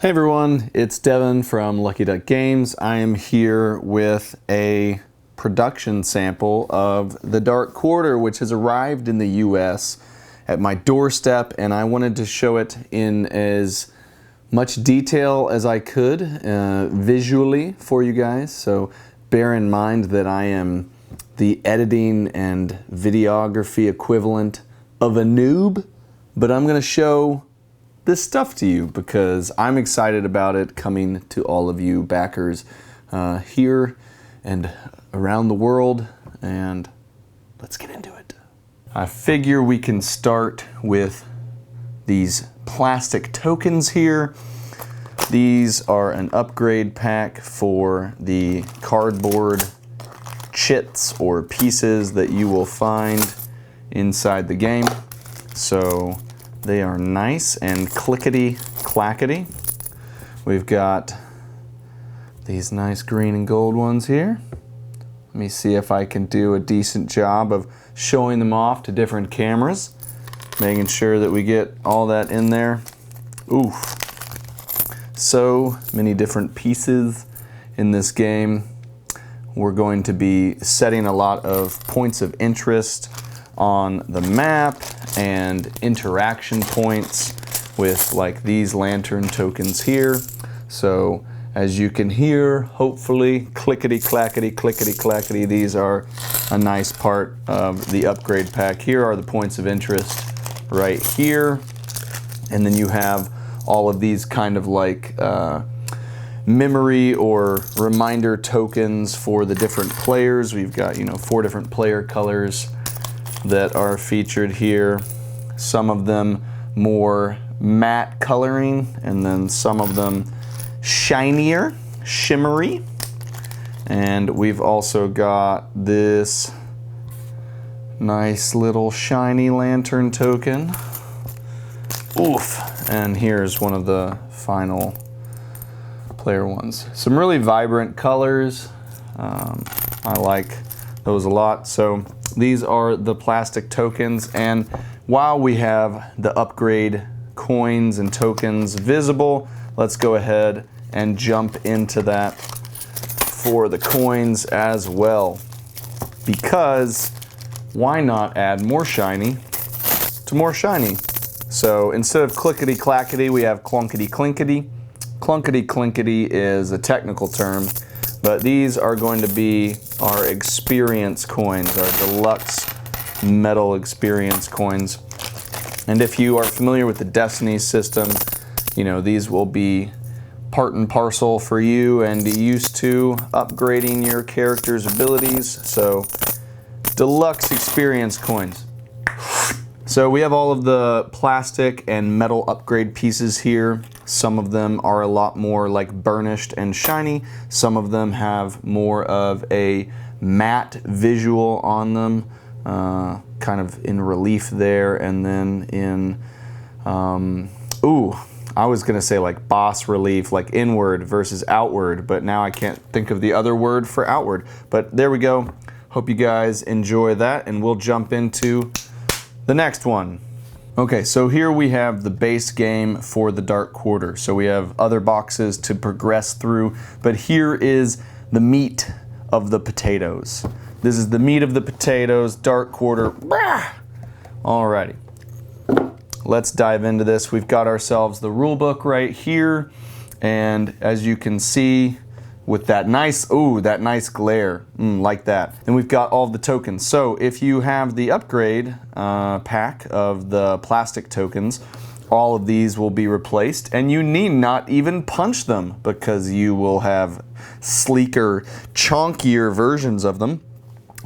Hey everyone, it's Devin from Lucky Duck Games. I am here with a production sample of The Dark Quarter, which has arrived in the US at my doorstep, and I wanted to show it in as much detail as I could visually for you guys. So bear in mind that I am the editing and videography equivalent of a noob, but I'm going to show this stuff to you because I'm excited about it coming to all of you backers here and around the world, and let's get into it. I figure we can start with these plastic tokens here. These are an upgrade pack for the cardboard chits or pieces that you will find inside the game. So they are nice and clickety-clackety. We've got these nice green and gold ones here. Let me see if I can do a decent job of showing them off to different cameras, making sure that we get all that in there. Oof. So many different pieces in this game. We're going to be setting a lot of points of interest on the map and interaction points with like these lantern tokens here. So as you can hear, hopefully, clickety-clackety, clickety-clackety, these are a nice part of the upgrade pack. Here are the points of interest right here. And then you have all of these kind of like memory or reminder tokens for the different players. We've got, 4 different player colors that are featured here. Some of them more matte coloring, and then some of them shinier, shimmery. And we've also got this nice little shiny lantern token. Oof. And here's one of the final player ones. Some really vibrant colors. I like those a lot. So these are the plastic tokens, and while we have the upgrade coins and tokens visible, let's go ahead and jump into that for the coins as well, because why not add more shiny to more shiny? So instead of clickety-clackety, we have clunkety-clinkety. Clunkety-clinkety is a technical term, but these are going to be our experience coins, our deluxe metal experience coins. And if you are familiar with the Destiny system, these will be part and parcel for you and used to upgrading your character's abilities. So deluxe experience coins. So we have all of the plastic and metal upgrade pieces here. Some of them are a lot more like burnished and shiny. Some of them have more of a matte visual on them, kind of in relief there, and then in, I was gonna say like boss relief, like inward versus outward, but now I can't think of the other word for outward. But there we go. Hope you guys enjoy that, and we'll jump into the next one. Okay, so here we have the base game for the Dark Quarter. So we have other boxes to progress through, but here is the meat of the potatoes. This is the meat of the potatoes, Dark Quarter. Alrighty, let's dive into this. We've got ourselves the rule book right here, and as you can see, with that nice glare, like that. And we've got all the tokens. So if you have the upgrade pack of the plastic tokens, all of these will be replaced, and you need not even punch them because you will have sleeker, chonkier versions of them.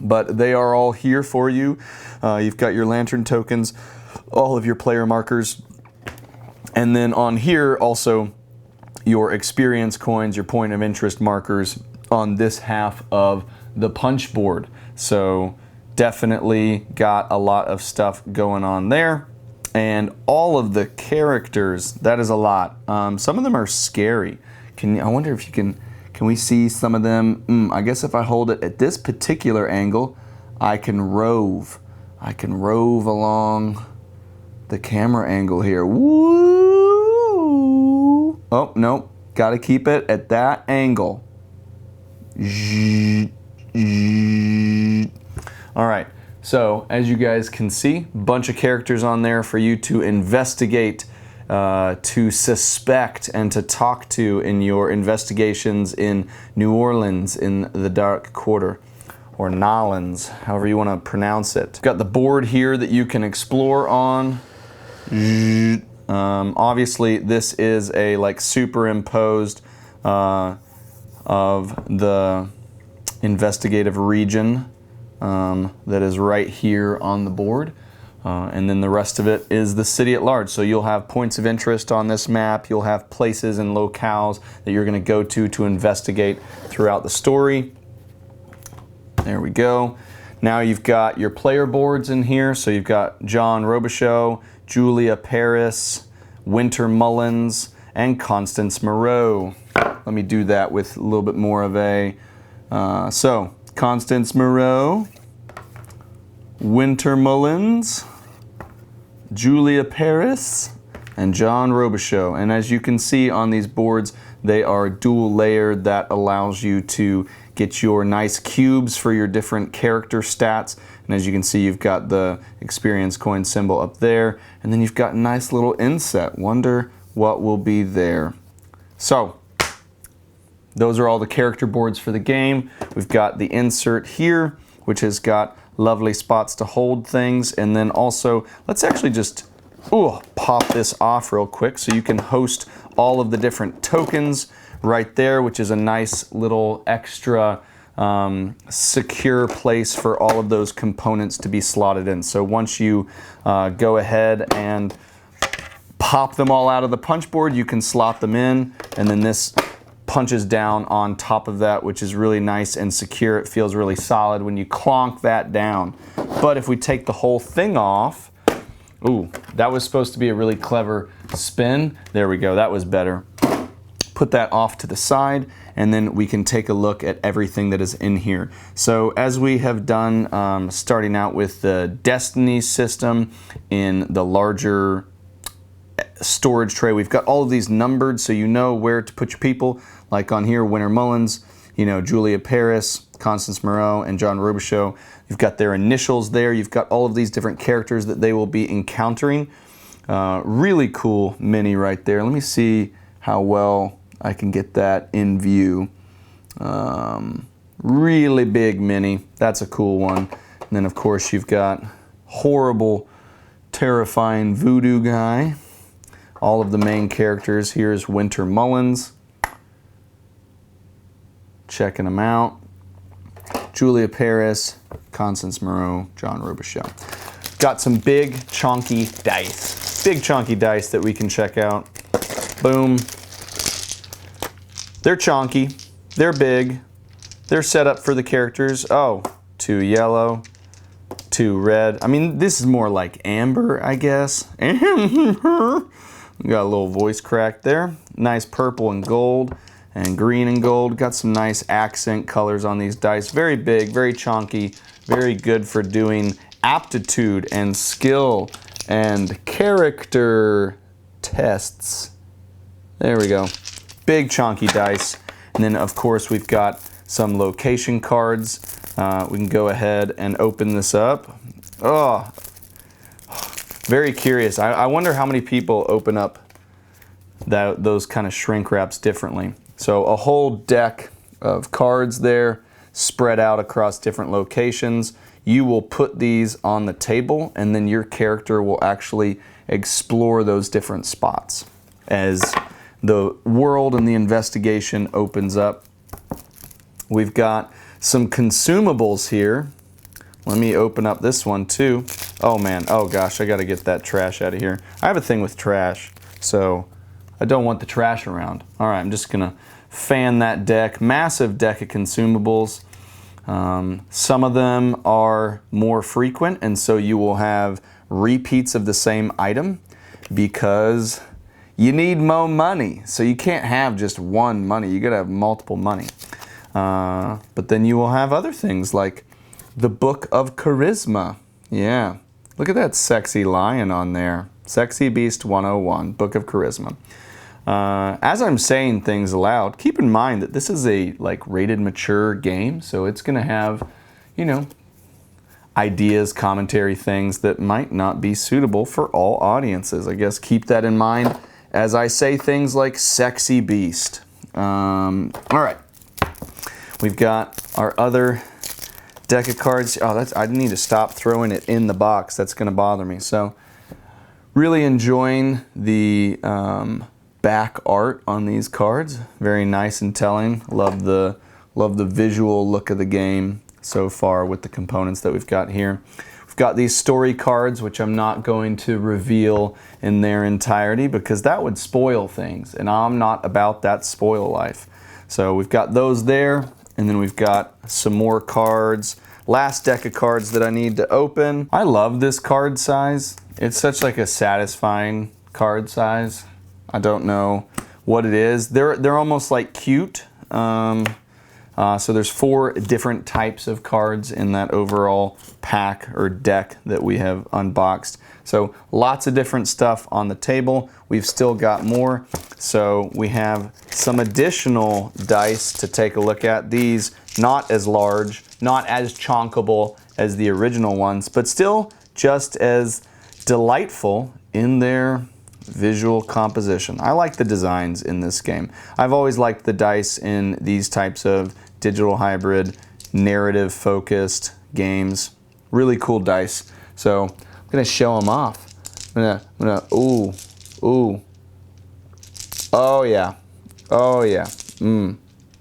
But they are all here for you. You've got your lantern tokens, all of your player markers, and then on here also your experience coins, your point of interest markers on this half of the punch board. So definitely got a lot of stuff going on there. And all of the characters, that is a lot. Some of them are scary. I wonder if you can we see some of them? I guess if I hold it at this particular angle, I can rove. I can rove along the camera angle here. Woo! Oh, no. Got to keep it at that angle. All right. So, as you guys can see, a bunch of characters on there for you to investigate, to suspect, and to talk to in your investigations in New Orleans in the Dark Quarter, or Nolans, however you want to pronounce it. Got the board here that you can explore on. Obviously, this is a like superimposed of the investigative region that is right here on the board. And then the rest of it is the city at large. So you'll have points of interest on this map. You'll have places and locales that you're going to go to investigate throughout the story. There we go. Now you've got your player boards in here. So you've got John Robichaux, Julia Paris, Winter Mullins, and Constance Moreau. Let me do that with a little bit more of a... so, Constance Moreau, Winter Mullins, Julia Paris, and John Robichaux. And as you can see on these boards, they are dual layered. That allows you to get your nice cubes for your different character stats. And as you can see, you've got the experience coin symbol up there. And then you've got a nice little inset. Wonder what will be there. So, those are all the character boards for the game. We've got the insert here, which has got lovely spots to hold things. And then also, let's actually just pop this off real quick so you can host all of the different tokens right there, which is a nice little extra secure place for all of those components to be slotted in. So once you go ahead and pop them all out of the punch board, you can slot them in, and then this punches down on top of that, which is really nice and secure. It feels really solid when you clonk that down. But if we take the whole thing off, ooh, that was supposed to be a really clever spin. There we go, that was better. Put that off to the side, and then we can take a look at everything that is in here. So as we have done, starting out with the Destiny system in the larger storage tray, we've got all of these numbered so you know where to put your people. Like on here, Winter Mullins, you know, Julia Paris, Constance Moreau, and John Robichaux. You've got their initials there. You've got all of these different characters that they will be encountering. Really cool mini right there. Let me see how well I can get that in view. Really big mini. That's a cool one. And then, of course, you've got horrible, terrifying voodoo guy. All of the main characters. Here's Winter Mullins. Checking them out. Julia Paris, Constance Moreau, John Robichaux. Got some big, chonky dice. Big, chonky dice that we can check out. Boom. They're chonky. They're big. They're set up for the characters. Oh, 2 yellow, 2 red. I mean, this is more like amber, I guess. Got a little voice crack there. Nice purple and gold and green and gold. Got some nice accent colors on these dice. Very big, very chonky, very good for doing aptitude and skill and character tests. There we go. Big chonky dice. And then of course we've got some location cards. We can go ahead and open this up. Oh, very curious. I wonder how many people open up those kind of shrink wraps differently. So a whole deck of cards there spread out across different locations. You will put these on the table, and then your character will actually explore those different spots as the world and the investigation opens up. We've got some consumables here. Let me open up this one too. Oh man, oh gosh, I gotta get that trash out of here. I have a thing with trash, so I don't want the trash around. All right, I'm just gonna fan that deck. Massive deck of consumables. Some of them are more frequent, and so you will have repeats of the same item because you need more money. So you can't have just one money. You gotta have multiple money. But then you will have other things like the Book of Charisma. Yeah, look at that sexy lion on there. Sexy Beast 101, Book of Charisma. As I'm saying things aloud, keep in mind that this is a rated mature game, so it's going to have, you know, ideas, commentary, things that might not be suitable for all audiences. I guess keep that in mind as I say things like sexy beast. All right, we've got our other deck of cards. Oh, I need to stop throwing it in the box. That's going to bother me. So really enjoying the back art on these cards. Very nice and telling. Love the visual look of the game so far with the components that we've got here. We've got these story cards, which I'm not going to reveal in their entirety because that would spoil things, and I'm not about that spoil life. So we've got those there, and then we've got some more cards. Last deck of cards that I need to open. I love this card size. It's such like a satisfying card size. I don't know what it is. They're almost like cute. So there's 4 different types of cards in that overall pack or deck that we have unboxed. So lots of different stuff on the table. We've still got more. So we have some additional dice to take a look at. These not as large, not as chonkable as the original ones, but still just as delightful in their visual composition. I like the designs in this game. I've always liked the dice in these types of digital hybrid, narrative focused games. Really cool dice. So I'm gonna show them off. I'm gonna, ooh, oh yeah, oh yeah.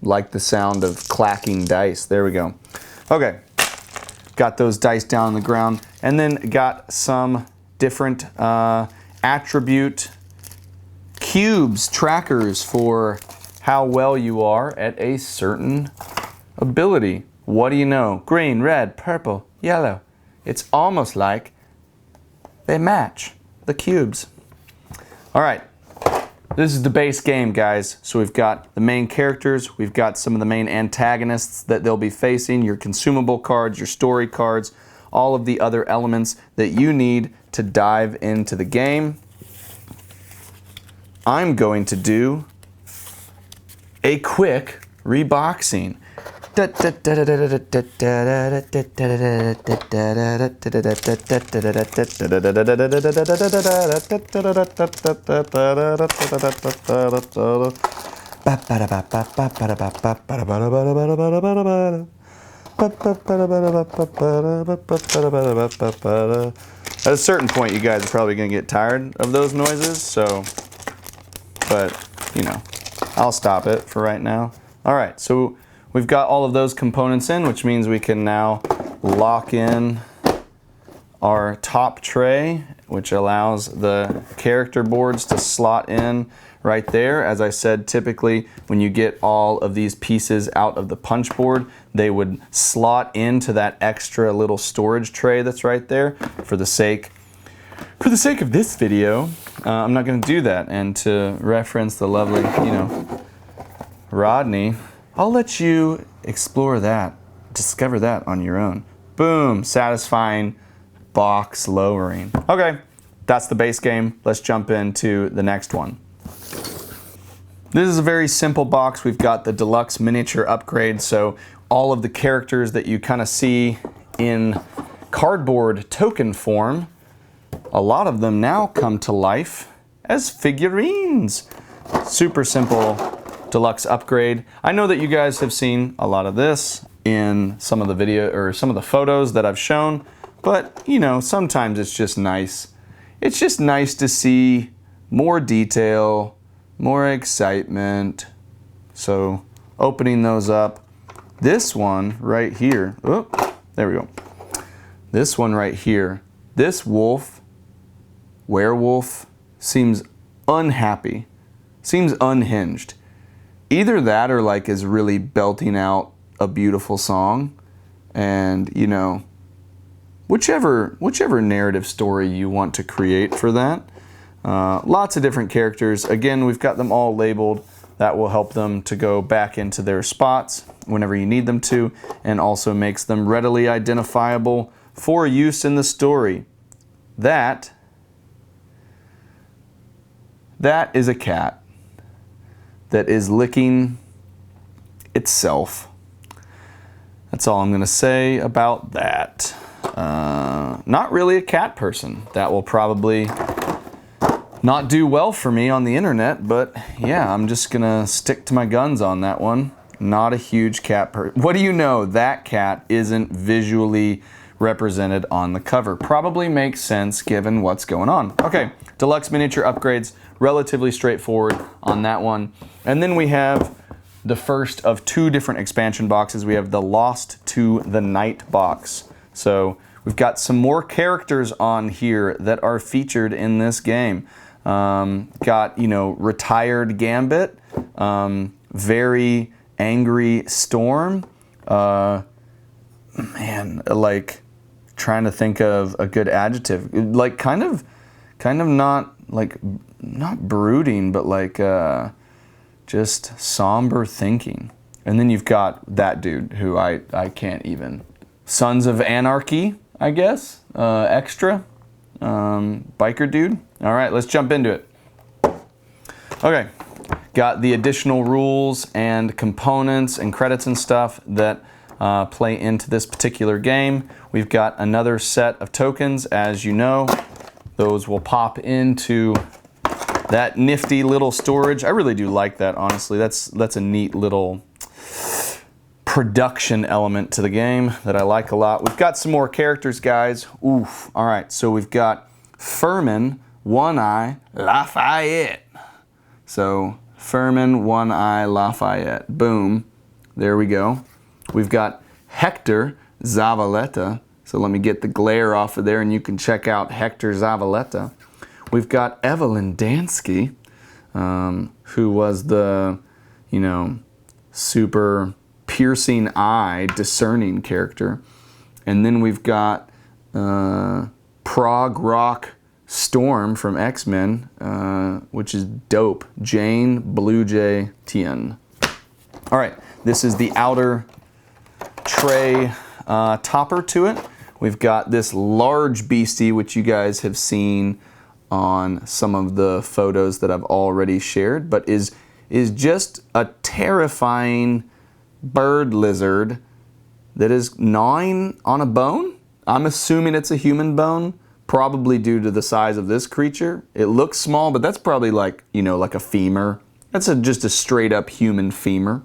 Like the sound of clacking dice. There we go. Okay, got those dice down on the ground, and then got some different attribute cubes, trackers for how well you are at a certain ability. What do you know? Green, red, purple, yellow. It's almost like they match the cubes. All right, this is the base game, guys. So we've got the main characters, we've got some of the main antagonists that they'll be facing, your consumable cards, your story cards, all of the other elements that you need to dive into the game. I'm going to do a quick reboxing. At a certain point, you guys are probably going to get tired of those noises, but you know, I'll stop it for right now. All right, so we've got all of those components in, which means we can now lock in our top tray, which allows the character boards to slot in right there. As I said, typically when you get all of these pieces out of the punch board, they would slot into that extra little storage tray that's right there. For the sake of this video, I'm not going to do that. And to reference the lovely, you know, Rodney, I'll let you explore that, discover that on your own. Boom, satisfying box lowering. Okay, that's the base game. Let's jump into the next one. This is a very simple box. We've got the deluxe miniature upgrade, so all of the characters that you kind of see in cardboard token form, a lot of them now come to life as figurines. Super simple deluxe upgrade. I know that you guys have seen a lot of this in some of the video or some of the photos that I've shown, but you know, sometimes it's just nice. It's just nice to see more detail, more excitement. So opening those up, this one right here, oh, there we go. This one right here, this werewolf seems unhappy, seems unhinged. Either that or like is really belting out a beautiful song, and you know, whichever narrative story you want to create for that. Lots of different characters. Again, we've got them all labeled. That will help them to go back into their spots whenever you need them to, and also makes them readily identifiable for use in the story. That is a cat. that is licking itself. That's all I'm going to say about that. Not really a cat person. That will probably not do well for me on the internet, but yeah, I'm just going to stick to my guns on that one. Not a huge cat person. What do you know? That cat isn't visually represented on the cover. Probably makes sense given what's going on. Okay, deluxe miniature upgrades, relatively straightforward on that one. And then we have the first of 2 different expansion boxes. We have the Lost to the Night box. So we've got some more characters on here that are featured in this game. Got, you know, retired Gambit, very angry Storm, man, like trying to think of a good adjective, like kind of not like, not brooding, but like just somber thinking. And then you've got that dude who I can't even, Sons of Anarchy, I guess, extra, biker dude. All right, let's jump into it. Okay, got the additional rules and components and credits and stuff that play into this particular game. We've got another set of tokens, as you know. Those will pop into that nifty little storage. I really do like that, honestly. That's a neat little production element to the game that I like a lot. We've got some more characters, guys. Oof. All right, so we've got Furman, One Eye, Lafayette. So Furman, One Eye, Lafayette. Boom. There we go. We've got Hector Zavaleta. So let me get the glare off of there and you can check out Hector Zavaleta. We've got Evelyn Dansky, who was the, you know, super piercing eye, discerning character. And then we've got prog rock Storm from X-Men, which is dope. Jane Blue Jay Tien. All right, this is the outer tray topper to it. We've got this large beastie, which you guys have seen on some of the photos that I've already shared, but is just a terrifying bird lizard that is gnawing on a bone. I'm assuming it's a human bone, probably due to the size of this creature. It looks small, but that's probably like, you know, like a femur. That's just a straight up human femur.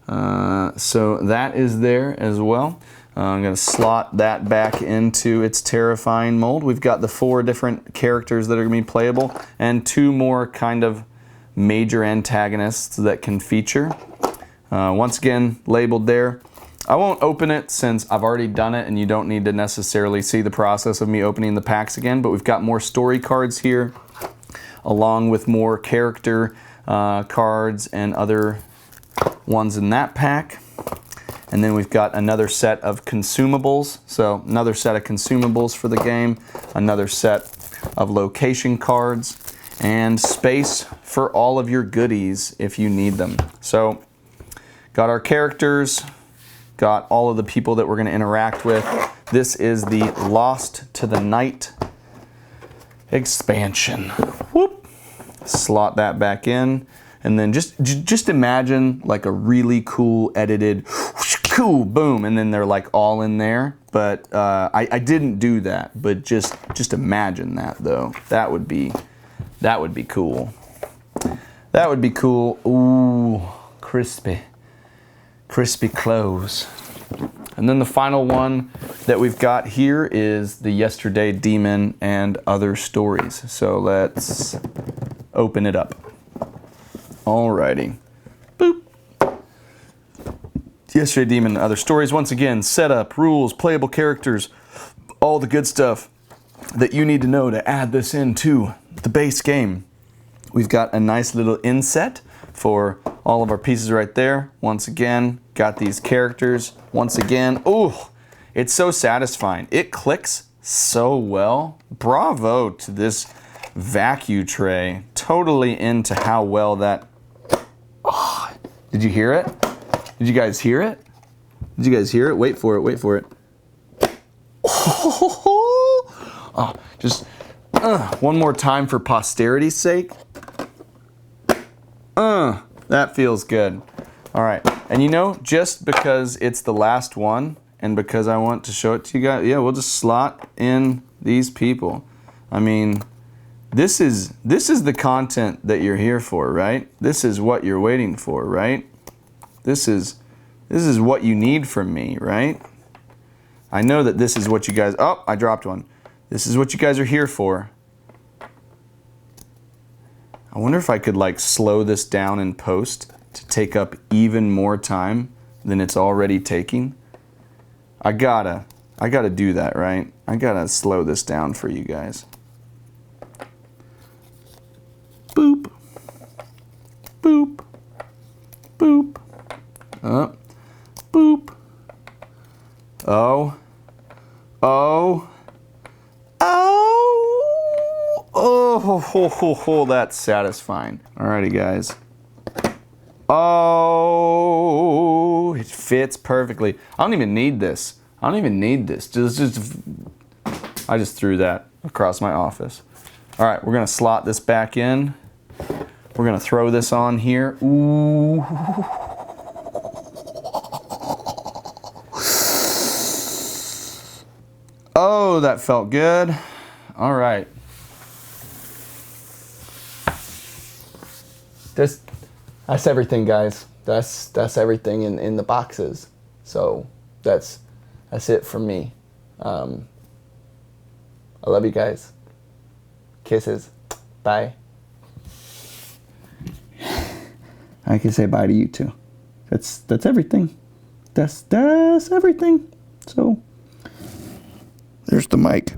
So that is there as well. I'm going to slot that back into its terrifying mold. We've got the 4 different characters that are going to be playable and 2 more kind of major antagonists that can feature. Once again, labeled there. I won't open it since I've already done it and you don't need to necessarily see the process of me opening the packs again, but we've got more story cards here along with more character cards and other ones in that pack. And then we've got another set of consumables. So another set of consumables for the game, another set of location cards, and space for all of your goodies if you need them. So got our characters, got all of the people that we're going to interact with. This is the Lost to the Night expansion. Whoop. Slot that back in. And then just imagine like a really cool edited, cool, boom, and then they're like all in there. But I didn't do that. But just imagine that though. That would be cool. That would be cool. Ooh, crispy clothes. And then the final one that we've got here is the Yesterday Demon and Other Stories. So let's open it up. Alrighty. Boop. Yesterday Demon and Other Stories. Once again, setup, rules, playable characters, all the good stuff that you need to know to add this into the base game. We've got a nice little inset for all of our pieces right there. Once again, got these characters. Once again, ooh, it's so satisfying. It clicks so well. Bravo to this vacuum tray. Totally into how well that... Oh, did you hear it? Did you guys hear it? Did you guys hear it? Wait for it, wait for it. Oh, just one more time for posterity's sake. That feels good. All right, and you know, just because it's the last one and because I want to show it to you guys, yeah, we'll just slot in these people. I mean, this is the content that you're here for, right? This is what you're waiting for, right? This is what you need from me, right? I know that this is what you guys, oh, I dropped one. This is what you guys are here for. I wonder if I could like slow this down in post to take up even more time than it's already taking. I gotta do that, right? I gotta slow this down for you guys. Boop. Boop. Boop. Boop. Oh. Oh. Oh. Oh, that's satisfying. Alrighty, guys. Oh, it fits perfectly. I don't even need this. I don't even need this. I just threw that across my office. All right, we're gonna slot this back in. We're gonna throw this on here. Ooh. Oh, that felt good. All right. That's everything, guys. That's everything in the boxes. So that's it from me. I love you guys. Kisses. Bye. I can say bye to you too. That's everything. That's everything. So there's the mic.